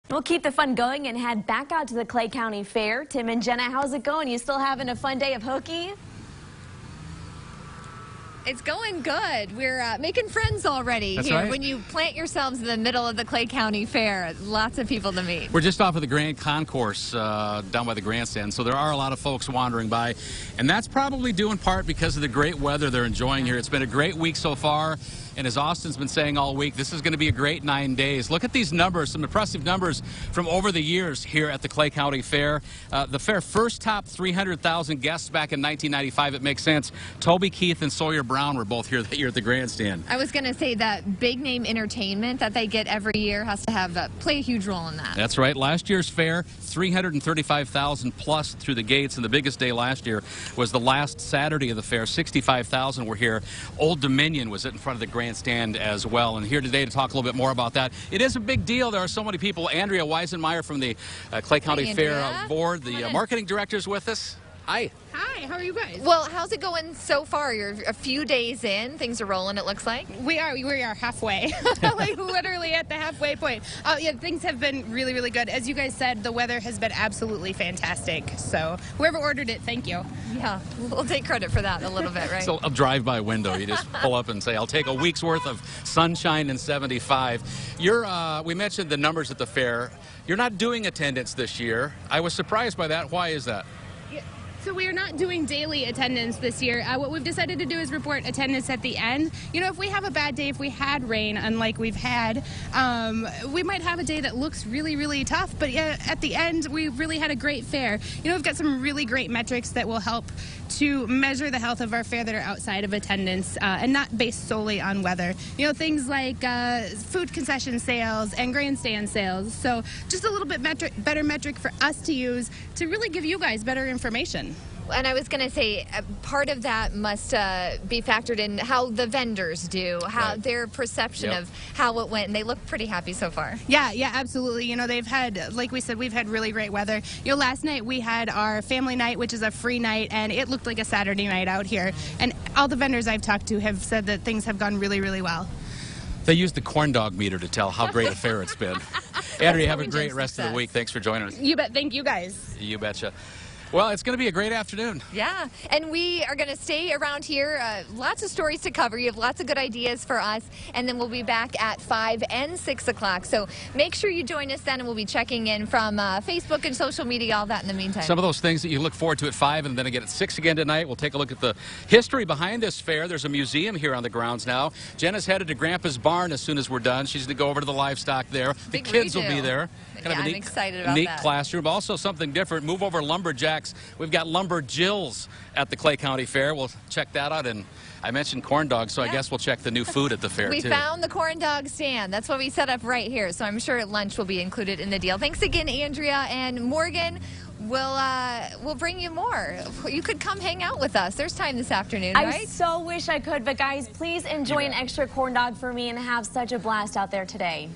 We'll keep the fun going and head back out to the Clay County Fair. Tim and Jenna, how's it going? You still having a fun day of hooky? It's going good. We're making friends already. That's here. right. When you plant yourselves in the middle of the Clay County Fair, lots of people to meet. We're just off of the Grand Concourse down by the grandstand, so there are a lot of folks wandering by, and that's probably due in part because of the great weather they're enjoying here. It's been a great week so far, and as Austin's been saying all week, this is going to be a great 9 days. Look at these numbers, some impressive numbers from over the years here at the Clay County Fair. The fair first topped 300,000 guests back in 1995. It makes sense. Toby Keith and Sawyer Brown were both here at the grandstand. I was going to say that big name entertainment that they get every year has to have play a huge role in that. That's right. Last year's fair, 335,000 plus through the gates, and the biggest day last year was the last Saturday of the fair. 65,000 were here. Old Dominion was in front of the grandstand as well, and here today to talk a little bit more about that. It is a big deal. There are so many people. Andrea Weisenmeyer from the Clay County Fair board, the marketing director, is with us. Hi. Hi, how are you guys? Well, how's it going so far? You're a few days in. Things are rolling, it looks like. We are halfway. Like literally at the halfway point. Yeah, things have been really, really good. As you guys said, the weather has been absolutely fantastic. So whoever ordered it, thank you. Yeah, we'll take credit for that a little bit, right? So a drive-by window. You just pull up and say, I'll take a week's worth of sunshine and 75. We mentioned the numbers at the fair. You're not doing attendance this year. I was surprised by that. Why is that? So we are not doing daily attendance this year. What we've decided to do is report attendance at the end. You know, if we have a bad day, if we had rain, unlike we've had, we might have a day that looks really, really tough. But yeah, at the end, we really had a great fair. You know, we've got some really great metrics that will help to measure the health of our fair that are outside of attendance and not based solely on weather. You know, things like food concession sales and grandstand sales. So just a little bit better metric for us to use to really give you guys better information. And I was going to say, part of that must be factored in how the vendors do, how their perception of how it went, and they look pretty happy so far. Yeah, absolutely. You know, they've had, like we said, we've had really great weather. You know, last night we had our family night, which is a free night, and it looked like a Saturday night out here. And all the vendors I've talked to have said that things have gone really, really well. They used the corn dog meter to tell how great a fair it's been. Andrea, have a great rest of the week. Thanks for joining us. You bet. Thank you, guys. You betcha. Well, it's going to be a great afternoon. Yeah, and we are going to stay around here. Lots of stories to cover. You have lots of good ideas for us, and then we'll be back at 5 and 6 o'clock. So make sure you join us then, and we'll be checking in from Facebook and social media, all that in the meantime. Some of those things that you look forward to at 5 and then again at 6 again tonight. We'll take a look at the history behind this fair. There's a museum here on the grounds now. Jenna's headed to Grandpa's barn as soon as we're done. She's going to go over to the livestock there. The kids will be there. Yeah, I'm excited about that. Neat classroom. Also something different. Move over lumberjacks. We've got lumberjills at the Clay County Fair. We'll check that out. And I mentioned corn dogs, so I guess we'll check the new food at the fair, we too. We found the corn dog stand. That's what we set up right here. So I'm sure lunch will be included in the deal. Thanks again, Andrea and Morgan. We'll bring you more. You could come hang out with us. There's time this afternoon, right? I so wish I could, but guys, please enjoy an extra corn dog for me and have such a blast out there today.